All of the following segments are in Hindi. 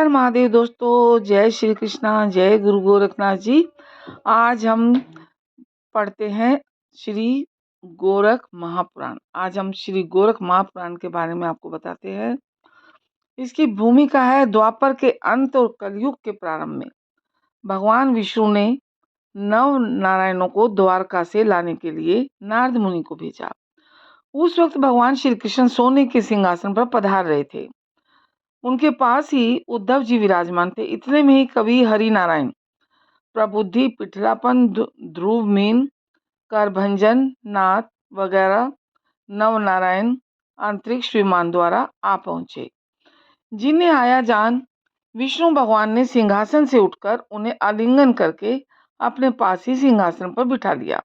हर महादेव दोस्तों, जय श्री कृष्णा, जय गुरु गोरखनाथ जी। आज हम पढ़ते हैं श्री गोरख महापुराण। आज हम श्री गोरख महापुराण के बारे में आपको बताते हैं। इसकी भूमिका है द्वापर के अंत और कलयुग के प्रारंभ में भगवान विष्णु ने नव नारायणों को द्वारका से लाने के लिए नारद मुनि को भेजा। उस वक्त भगवान श्री कृष्ण सोने के सिंहासन पर पधार रहे थे। उनके पास ही उद्धव जी विराजमान थे। इतने में ही कवि हरि नारायण, प्रबुद्धि, पिठलापन, ध्रुवमीन, करभंजन, नाथ वगैरह नव नारायण अंतरिक्ष विमान द्वारा आ पहुंचे, जिन्हें आया जान विष्णु भगवान ने सिंहासन से उठकर उन्हें आलिंगन करके अपने पास ही सिंहासन पर बिठा लिया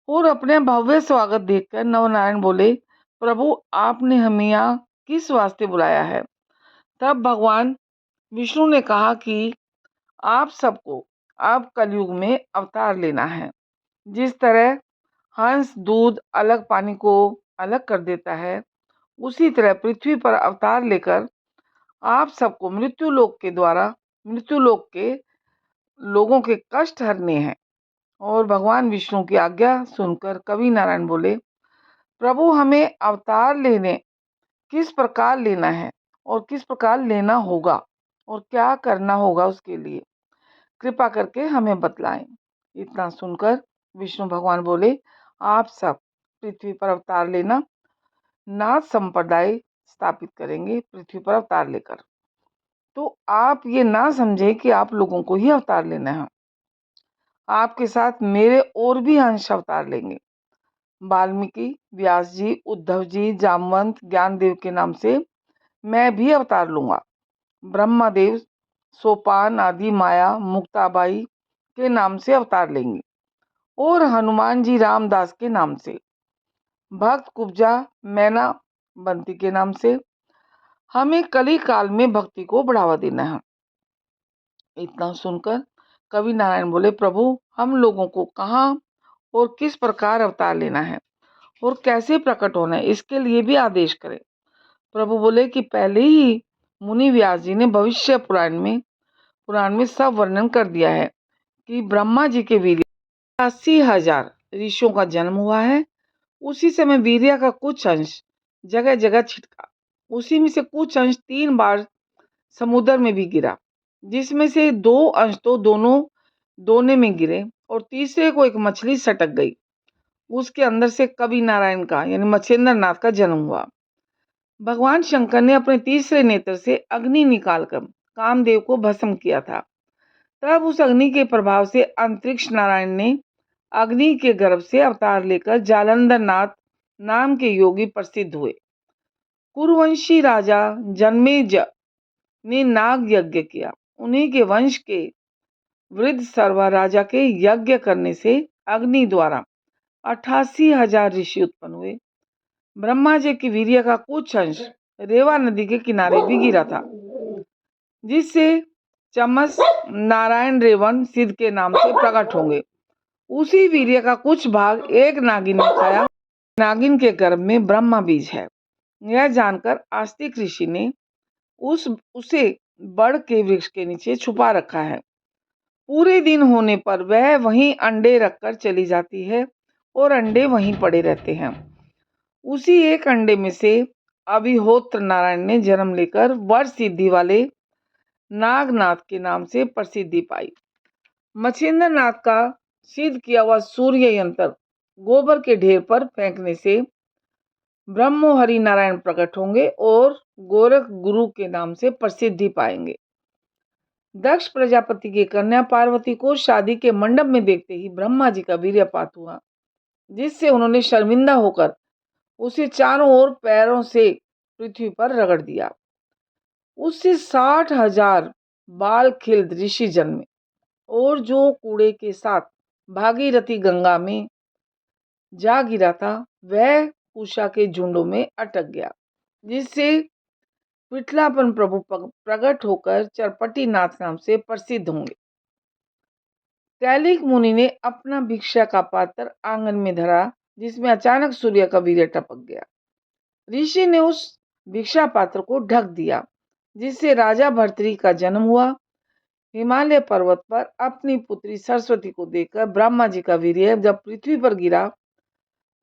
और अपने भव्य स्वागत देखकर नवनारायण बोले, प्रभु आपने हमें यहाँ किस वास्ते बुलाया है? तब भगवान विष्णु ने कहा कि आप सबको अब कलयुग में अवतार लेना है। जिस तरह हंस दूध अलग पानी को अलग कर देता है, उसी तरह पृथ्वी पर अवतार लेकर आप सबको मृत्युलोक के द्वारा मृत्युलोक के लोगों के कष्ट हरने हैं। और भगवान विष्णु की आज्ञा सुनकर कवि नारायण बोले, प्रभु हमें अवतार लेने किस प्रकार लेना है और किस प्रकार लेना होगा और क्या करना होगा, उसके लिए कृपा करके हमें बतलाएं। इतना सुनकर विष्णु भगवान बोले, आप सब पृथ्वी पर अवतार लेना, नाथ संप्रदाय स्थापित करेंगे पृथ्वी पर अवतार लेकर। तो आप ये ना समझे कि आप लोगों को ही अवतार लेना है, आपके साथ मेरे और भी अंश अवतार लेंगे। वाल्मीकि, व्यास जी, उद्धव जी, जामवंत, ज्ञानदेव के नाम से मैं भी अवतार लूंगा। ब्रह्मदेव, सोपान आदि, माया, मुक्ताबाई के नाम से अवतार लेंगे और हनुमान जी रामदास के नाम से, भक्त कुब्जा, मैना बंती के नाम से। हमें कली काल में भक्ति को बढ़ावा देना है। इतना सुनकर कवि नारायण बोले, प्रभु हम लोगों को कहाँ और किस प्रकार अवतार लेना है और कैसे प्रकट होना है, इसके लिए भी आदेश करें। प्रभु बोले कि पहले ही मुनि व्यास जी ने भविष्य पुराण में सब वर्णन कर दिया है कि ब्रह्मा जी के वीर्य 80,000 ऋषियों का जन्म हुआ है। उसी समय वीर्य का कुछ अंश जगह जगह छिटका, उसी में से कुछ अंश 3 बार समुद्र में भी गिरा, जिसमें से 2 अंश तो दोनों दोने में गिरे और तीसरे को एक मछली सटक गई। उसके अंदर से कवि नारायण का यानी मच्छेंद्र नाथ का जन्म हुआ। भगवान शंकर ने अपने तीसरे नेत्र से अग्नि निकालकर कामदेव को भस्म किया था। तब उस अग्नि के प्रभाव से अंतरिक्ष नारायण ने अग्नि के गर्भ से अवतार लेकर जालंधर नाथ नाम के योगी प्रसिद्ध हुए। कुरुवंशी राजा जन्मेज ने नाग यज्ञ किया। उन्हीं के वंश के वृद्ध सर्वा राजा के यज्ञ करने से अग्नि द्वारा 88,000 ऋषि उत्पन्न हुए। ब्रह्मा जी की वीर्य का कुछ अंश रेवा नदी के किनारे भी गिरा था, जिससे चमस नारायण रेवन सिद्ध के नाम से प्रकट होंगे। उसी वीर्य का कुछ भाग एक नागिन ने खाया। नागिन के गर्भ में ब्रह्मा बीज है। यह जानकर आस्तिक ऋषि ने उसे बड़ के वृक्ष के नीचे छुपा रखा है। पूरे दिन होने पर वह वहीं अंडे रखकर चली जाती है और अंडे वहीं पड़े रहते हैं। उसी एक अंडे में से अभिहोत्र नारायण ने जन्म लेकर वर सिद्धि वाले नागनाथ के नाम से प्रसिद्धि पाई। मच्छेंद्र नाथ का सिद्ध किया हुआ सूर्य यंत्र गोबर के ढेर पर फेंकने से ब्रह्मो हरि नारायण प्रकट होंगे और गोरख गुरु के नाम से प्रसिद्धि पाएंगे। दक्ष प्रजापति की कन्या पार्वती को शादी के मंडप में देखते ही ब्रह्मा जी का वीर्यपात हुआ, जिससे उन्होंने शर्मिंदा होकर उसे चारों ओर पैरों से पृथ्वी पर रगड़ दिया। उससे 60,000 बाल खिल्द ऋषि जन्मे और जो कूड़े के साथ भागीरथी गंगा में जा गिरा था, वह उषा के झुंडों में अटक गया, जिससे पिठलापन प्रभु प्रकट होकर चरपटी नाथ नाम से प्रसिद्ध होंगे। कैलिक मुनि ने अपना भिक्षा का पात्र आंगन में धरा, जिसमें अचानक सूर्य का वीर्य टपक गया। ऋषि ने उस भिक्षा पात्र को ढक दिया जिससे राजा भर्तृहरि का जन्म हुआ। हिमालय पर्वत पर अपनी पुत्री सरस्वती को देखकर ब्रह्मा जी का वीर्य जब पृथ्वी पर गिरा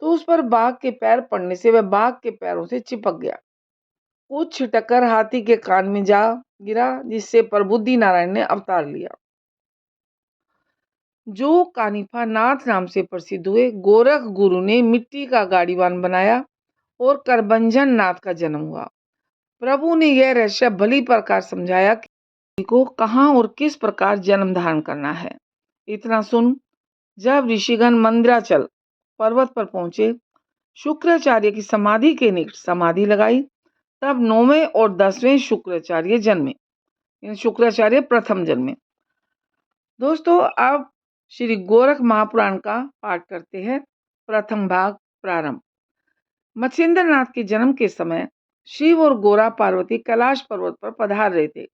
तो उस पर बाघ के पैर पड़ने से वह बाघ के पैरों से चिपक गया। कुछ छिटककर हाथी के कान में जा गिरा, जिससे प्रबुद्धि नारायण ने अवतार लिया, जो कानिफा नाथ नाम से प्रसिद्ध हुए। गोरख गुरु ने मिट्टी का गाड़ीवान बनाया और करभंजन नाथ का जन्म हुआ। प्रभु ने यह रहस्य भली प्रकार समझाया कि को कहाँ और किस प्रकार जन्म धारण करना है। इतना सुन जब ऋषिगण मंद्राचल पर्वत पर पहुंचे, शुक्राचार्य की समाधि के निकट समाधि लगाई, तब 9वें और 10वें शुक्राचार्य जन्मे। शुक्राचार्य प्रथम जन्मे। दोस्तों, अब श्री गोरख महापुराण का पाठ करते हैं। प्रथम भाग प्रारंभ। मच्छिंद्र नाथ के जन्म के समय शिव और गोरा पार्वती कैलाश पर्वत पर पधार रहे थे।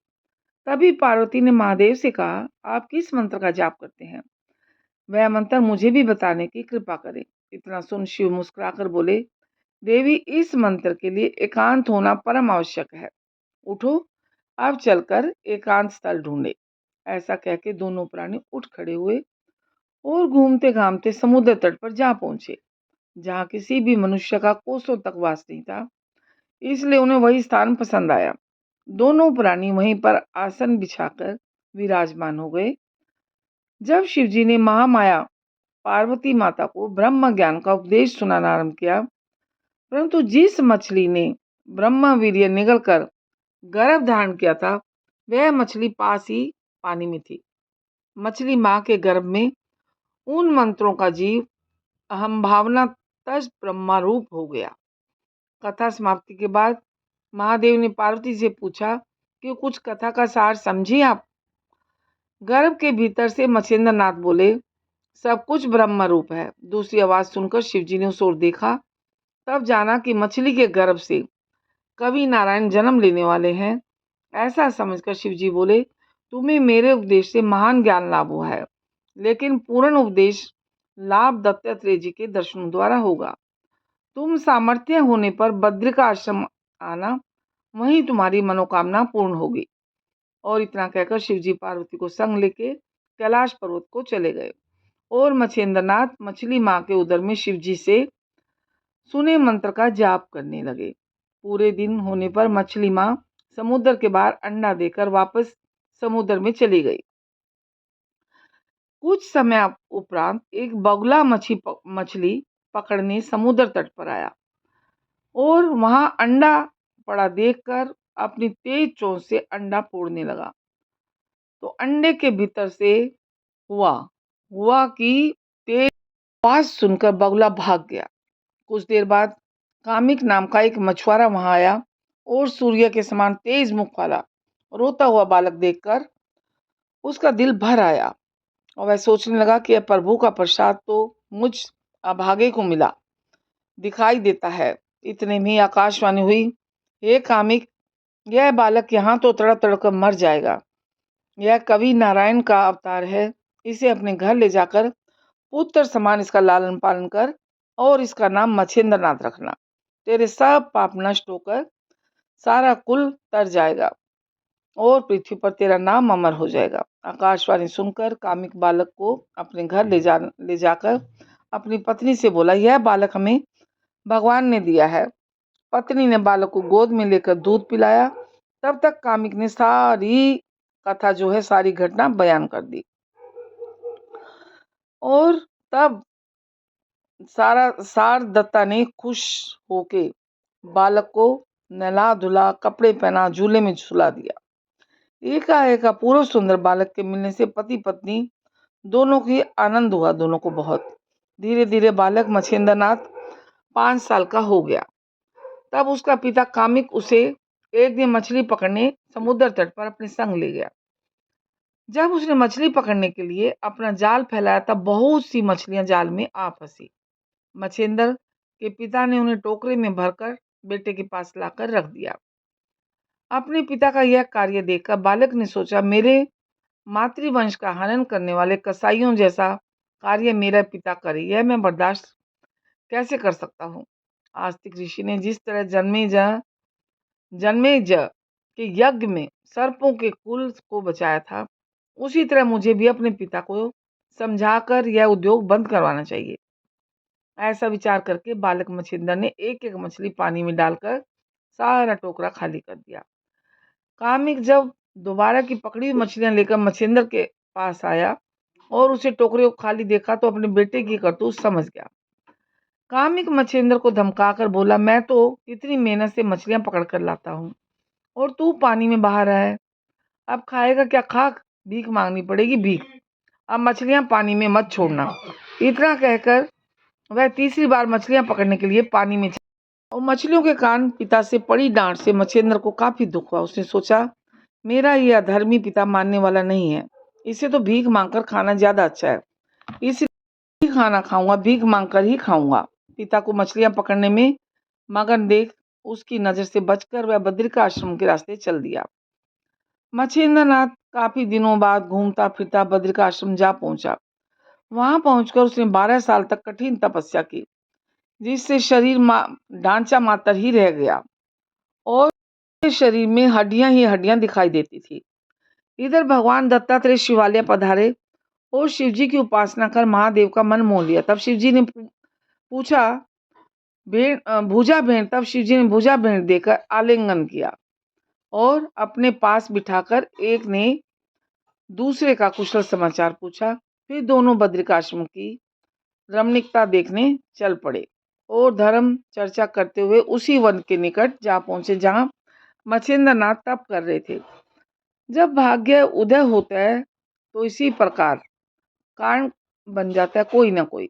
तभी पार्वती ने महादेव से कहा, आप किस मंत्र का जाप करते हैं? वह मंत्र मुझे भी बताने की कृपा करें। इतना सुन शिव मुस्कुराकर बोले, देवी, इस मंत्र के लिए एकांत होना परम आवश्यक है। उठो, अब चलकर एकांत स्थल ढूंढे। ऐसा कहकर दोनों प्राणी उठ खड़े हुए और घूमते घामते समुद्र तट पर जा पहुंचे, जहाँ किसी भी मनुष्य का कोसों तक वास नहीं था, इसलिए उन्हें वही स्थान पसंद आया। दोनों प्राणी वहीं पर आसन बिछाकर विराजमान हो गए। जब शिवजी ने महामाया पार्वती माता को ब्रह्म ज्ञान का उपदेश सुनाना आरंभ किया, परंतु जिस मछली ने ब्रह्म वीर्य निगल कर गर्भ धारण किया था, वह मछली पास ही पानी में थी। मछली माँ के गर्भ में उन मंत्रों का जीव अहम भावना तज ब्रह्मा रूप हो गया। कथा समाप्ति के बाद महादेव ने पार्वती से पूछा कि कुछ कथा का सार समझी आप? गर्भ के भीतर से मच्छिंद्र नाथ बोले, सब कुछ ब्रह्म रूप है। दूसरी आवाज सुनकर शिवजी ने उस ओर देखा, तब जाना कि मछली के गर्भ से कवि नारायण जन्म लेने वाले हैं। ऐसा समझकर शिवजी बोले, तुम्हें मेरे उपदेश से महान ज्ञान लाभ हुआ है, लेकिन पूर्ण उपदेश लाभ दत्तात्रेय जी के दर्शनों द्वारा होगा। तुम सामर्थ्य होने पर बद्रिका आश्रम आना, वहीं तुम्हारी मनोकामना पूर्ण होगी। और इतना कहकर शिवजी पार्वती को संग लेके कैलाश पर्वत को चले गए और मच्छिंद्रनाथ मछली माँ के उदर में शिवजी से सुने मंत्र का जाप करने लगे। पूरे दिन होने पर मछली माँ समुद्र के बाहर अंडा देकर वापस समुद्र में चली गई। कुछ समय उपरांत एक बगुला मछली पकड़ने समुद्र तट पर आया और वहां अंडा पड़ा देखकर अपनी तेज चोंच से अंडा फोड़ने लगा। तो अंडे के भीतर से हुआ कि तेज आवाज सुनकर बगुला भाग गया। कुछ देर बाद कामिक नाम का एक मछुआरा वहां आया और सूर्य के समान तेज मुख वाला रोता हुआ बालक देखकर उसका दिल भर आया और वह सोचने लगा कि प्रभु का प्रसाद तो मुझ अभागे को मिला दिखाई देता है। इतने में आकाशवाणी हुई, हे कामिक, यह बालक यहाँ तो तड़प तड़प कर मर जाएगा। यह कवि नारायण का अवतार है। इसे अपने घर ले जाकर पुत्र समान इसका लालन पालन कर और इसका नाम मच्छिंद्र नाथ रखना। तेरे सब पाप नष्ट होकर सारा कुल तर जाएगा और पृथ्वी पर तेरा नाम अमर हो जाएगा। आकाशवाणी सुनकर कामिक बालक को अपने घर ले जाकर अपनी पत्नी से बोला, यह बालक हमें भगवान ने दिया है। पत्नी ने बालक को गोद में लेकर दूध पिलाया। तब तक कामिक ने सारी कथा जो है सारी घटना बयान कर दी और तब सार दत्ता ने खुश होके बालक को नहला धुला कपड़े पहना झूले में झुला दिया। एकाएक अपूर्व सुंदर बालक के मिलने से पति पत्नी दोनों की आनंद हुआ, दोनों को बहुत। धीरे धीरे बालक मच्छिंद्रनाथ 5 साल का हो गया। तब उसका पिता कामिक उसे एक दिन मछली पकड़ने समुद्र तट पर अपने संग ले गया। जब उसने मछली पकड़ने के लिए अपना जाल फैलाया तब बहुत सी मछलियां जाल में आ फंसी। मच्छिंद्र के पिता ने उन्हें टोकरे में भरकर बेटे के पास लाकर रख दिया। अपने पिता का यह कार्य देखकर बालक ने सोचा, मेरे मातृवंश का हनन करने वाले कसाईयों जैसा कार्य मेरा पिता करे, यह मैं बर्दाश्त कैसे कर सकता हूँ। आस्तिक ऋषि ने जिस तरह जन्मेजय के यज्ञ में सर्पों के कुल को बचाया था, उसी तरह मुझे भी अपने पिता को समझाकर यह उद्योग बंद करवाना चाहिए। ऐसा विचार करके बालक मच्छिंद्र ने एक एक मछली पानी में डालकर सारा टोकरा खाली कर दिया। कामिक जब दोबारा की पकड़ी हुई मछलियां लेकर मच्छिंद्र के पास आया और उसे टोकरे को खाली देखा तो अपने बेटे की करतूत समझ गया। कामिक मच्छिंद्र को धमकाकर बोला, मैं तो इतनी मेहनत से मछलियां पकड़ कर लाता हूँ और तू पानी में बहा रहा है। अब खाएगा क्या? खा, भीख मांगनी पड़ेगी, भीख। अब मछलियां पानी में मत छोड़ना। इतना कहकर वह तीसरी बार मछलियां पकड़ने के लिए पानी में चला और मछलियों के कारण पिता से पड़ी डांट से मच्छिंद्र को काफी दुख हुआ। उसने सोचा, मेरा ये अधर्मी पिता मानने वाला नहीं है, इसे तो भीख मांगकर खाना ज्यादा अच्छा है, इसलिए खाना खाऊंगा, भीख मांगकर ही खाऊंगा। पिता को मछलियां पकड़ने में मगन देख उसकी नजर से बचकर वह बद्रिका आश्रम के रास्ते चल दिया। मच्छिंद्रनाथ काफी दिनों बाद घूमता फिरता बद्रिका आश्रम जा पहुंचा। वहां पहुंचकर उसने 12 साल तक कठिन तपस्या की, जिससे शरीर ढांचा मात्र ही रह गया और शरीर में हड्डियां ही हड्डियां दिखाई देती थी। इधर भगवान दत्तात्रेय शिवालय पधारे और शिवजी की उपासना कर महादेव का मन मोह लिया। तब शिवजी ने पूछा, भुजा भेंट तब शिवजी ने भुजा भेंट देकर आलिंगन किया और अपने पास बिठाकर एक ने दूसरे का कुशल समाचार पूछा। फिर दोनों बद्रिकाश्रम की रमणीकता देखने चल पड़े और धर्म चर्चा करते हुए उसी वन के निकट जा पहुंचे जहां मच्छिंद्रनाथ तप कर रहे थे। जब भाग्य उदय होता है तो इसी प्रकार कारण बन जाता है कोई ना कोई।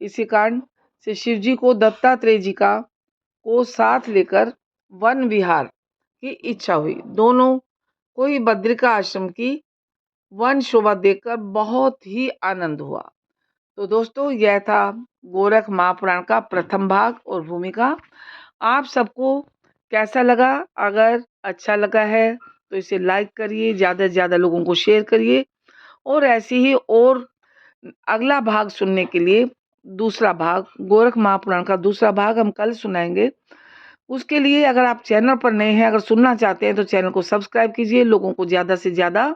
इसी कारण से शिवजी को दत्तात्रेय जी को साथ लेकर वन विहार की इच्छा हुई। दोनों को ही बद्रिका आश्रम की वन शोभा देखकर बहुत ही आनंद हुआ। तो दोस्तों, यह था गोरख महापुराण का प्रथम भाग और भूमिका। आप सबको कैसा लगा? अगर अच्छा लगा है तो इसे लाइक करिए, ज़्यादा से ज़्यादा लोगों को शेयर करिए और ऐसे ही और अगला भाग सुनने के लिए दूसरा भाग गोरख महापुराण का दूसरा भाग हम कल सुनाएंगे। उसके लिए अगर आप चैनल पर नए हैं, अगर सुनना चाहते हैं तो चैनल को सब्सक्राइब कीजिए, लोगों को ज़्यादा से ज़्यादा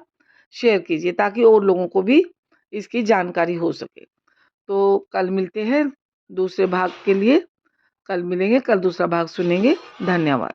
शेयर कीजिए ताकि और लोगों को भी इसकी जानकारी हो सके। तो कल मिलते हैं दूसरे भाग के लिए, कल मिलेंगे, कल दूसरा भाग सुनेंगे। धन्यवाद।